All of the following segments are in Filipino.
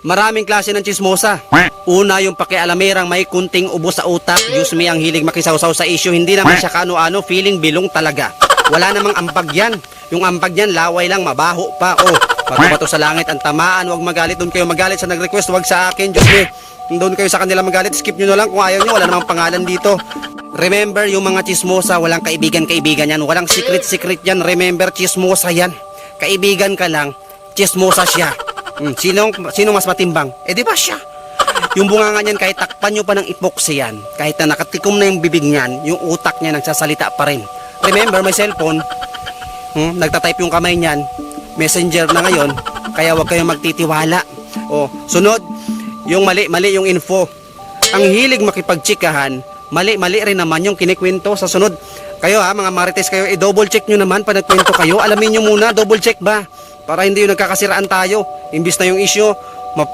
Maraming klase ng chismosa. Una, yung pakialamerang may kunting ubo sa utak. Diyos me, ang hilig makisawsaw sa issue. Hindi naman siya kano-ano, feeling bilong talaga. Wala namang ambag yan. Yung ambag yan, laway lang, mabaho pa. Oh, bato-bato sa langit, ang tamaan. Huwag magalit, doon kayo magalit sa nag-request. Huwag sa akin, Diyos me. Doon kayo sa kanila magalit, skip nyo na lang kung ayaw nyo. Wala namang pangalan dito. Remember, yung mga chismosa, walang kaibigan-kaibigan yan. Walang secret-secret yan. Remember, chismosa yan. Kaibigan ka lang, chismosa siya. Sino mas matimbang? Eh di ba siya? Yung bunganga niyan, kahit takpan nyo pa ng epoxy yan, kahit na nakatikom na yung bibig niyan, yung utak niya nagsasalita pa rin. Remember, may cellphone, nagtatype yung kamay niyan, messenger na ngayon, kaya huwag kayong magtitiwala. O, sunod, yung mali yung info. Ang hilig makipagtsikahan, mali rin naman yung kinikwento sa sunod. Kayo mga marites kayo, i-double check nyo naman pag nagkwento kayo. Alamin nyo muna, double check ba? Para hindi yung nagkakasiraan tayo. Imbis na yung issue,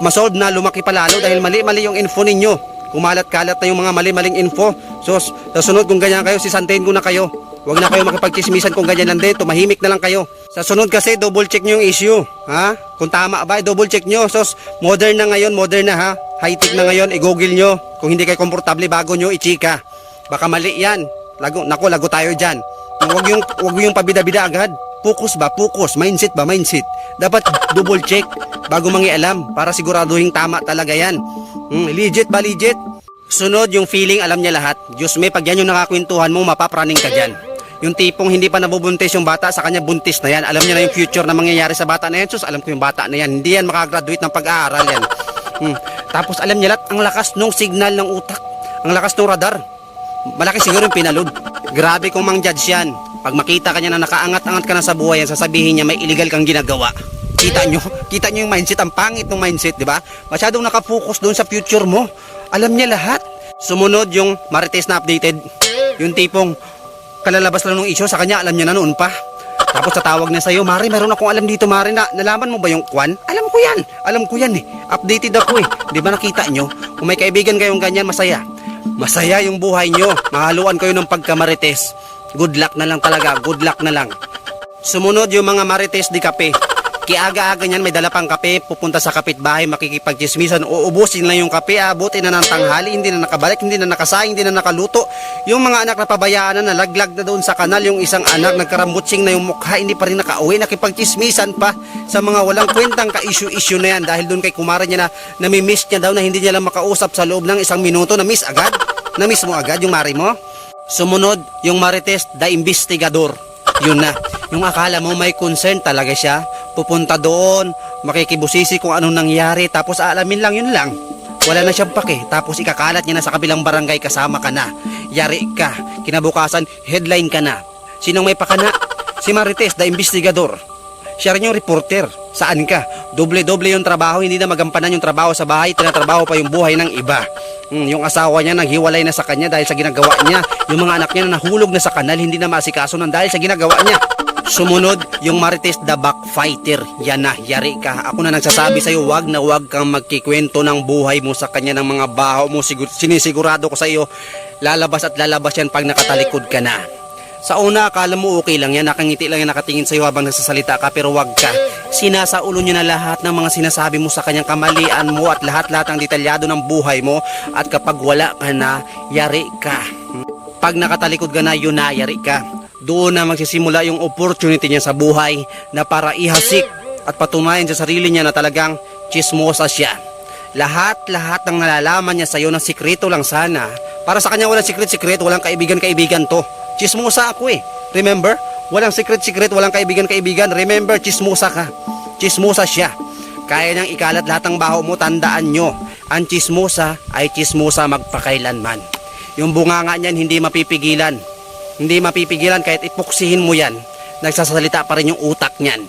masolve na, lumaki pa lalo dahil mali yung info ninyo. Kumalat-kalat na yung mga maling info. So, sa sunod kung ganyan kayo, sisantayin ko na kayo. Huwag na kayo makipagchismisan kung ganyan lang din. Tumahimik na lang kayo. Sa sunod kasi, double check nyo yung issue. Ha? Kung tama ba, double check nyo. So, modern na ngayon, modern na ha. High-tech na ngayon, i-google nyo. Kung hindi kayo komportable, bago nyo i-chika. Baka mali yan. Lago tayo dyan. Huwag yung pabida-bida agad. Focus ba? Focus. Mindset ba? Mindset. Dapat double check bago mangialam para siguraduhin tama talaga yan. Legit ba? Legit? Sunod, yung feeling alam niya lahat. Diyos me, pag yan yung nakakwentuhan mo, mapapraning ka dyan. Yung tipong hindi pa nabubuntis yung bata, sa kanya buntis na yan. Alam niya na yung future na mangyayari sa bata na yan. Sus, alam ko yung bata na yan. Hindi yan makagraduate ng pag-aaral yan. Tapos alam niya lahat, ang lakas ng signal ng utak. Ang lakas ng radar. Malaki siguro yung pinaload. Grabe kung mang-judge yan. Pag makita ka niya na nakaangat-angat ka na sa buhay yan, sasabihin niya may illegal kang ginagawa. Kita nyo yung mindset, ang pangit ng mindset, di ba? Masyadong nakafocus doon sa future mo. Alam niya lahat. Sumunod yung marites na updated. Yung tipong kalalabas lang ng issue, sa kanya alam niya na noon pa. Tapos tatawag na sa'yo, Mari, meron akong alam dito, Mari, na nalaman mo ba yung kwan? Alam ko yan eh. Updated ako eh. Di ba nakita nyo? Kung may kaibigan kayong ganyan, masaya. Masaya yung buhay nyo. Mahaluan kayo ng pagkamarites. Good luck na lang talaga. Good luck na lang. Sumunod yung mga marites di kape. Kiaga-aga niyan, may dala pang kape, pupunta sa kapitbahay, makikipagchismisan, uubusin lang yung kape, abutin na ng tanghali, hindi na nakabalik, hindi na nakasaing, hindi na nakaluto. Yung mga anak na pabayaan na, nalaglag na doon sa kanal, yung isang anak, nagkarambutsing na yung mukha, hindi pa rin nakauwi, nakipagchismisan pa sa mga walang kwentang ka-issue-issue na yan, dahil doon kay kumara niya na namimiss niya daw, na hindi niya lang makausap sa loob ng isang minuto, na-miss agad? Na-miss mo agad yung mari mo? Sumunod, yung marites, the investigador. Yun na, yung akala mo may concern talaga siya, pupunta doon, makikibusisi kung anong nangyari, tapos aalamin lang, yun lang. Wala na siyang pake, tapos ikakalat niya na sa kabilang barangay, kasama ka na. Yari ka, kinabukasan, headline ka na. Sinong may pakana? Si Marites, the investigador. Siya rin yung reporter. Saan ka? Doble-doble yung trabaho, hindi na magampanan yung trabaho sa bahay, tinatrabaho pa yung buhay ng iba. Yung asawa niya naghiwalay na sa kanya dahil sa ginagawa niya. Yung mga anak niya na nahulog na sa kanal, hindi na masikaso ng dahil sa ginagawa niya. Sumunod, yung Marites the backfighter. Yan na, yari ka. Ako na nagsasabi sa'yo, wag na wag kang magkikwento ng buhay mo sa kanya ng mga baho mo. Sinisigurado ko sa iyo, lalabas at lalabas yan pag nakatalikod ka na. Sa una, akala mo okay lang yan, nakangiti lang yan, nakatingin sa'yo habang nagsasalita ka, pero wag ka. Sinasaulo niya na lahat ng mga sinasabi mo sa kanyang, kamalian mo at lahat-lahat ng detalyado ng buhay mo, at kapag wala ka na, yari ka. Pag nakatalikod ka na, yun na, yari ka. Doon na magsisimula yung opportunity niya sa buhay na para ihasik at patunayan sa sarili niya na talagang chismosa siya. Lahat-lahat ng nalalaman niya sa'yo ng sikreto lang sana. Para sa kanya walang sikret-sikret, walang kaibigan-kaibigan to. Chismosa ako eh. Remember? Walang secret-secret, walang kaibigan-kaibigan. Remember, chismosa ka. Chismosa siya. Kaya niyang ikalat lahat ng baho mo, tandaan nyo. Ang chismosa ay chismosa magpakailanman. Yung bunganga niyan hindi mapipigilan. Hindi mapipigilan kahit ipuksihin mo yan. Nagsasalita pa rin yung utak niyan.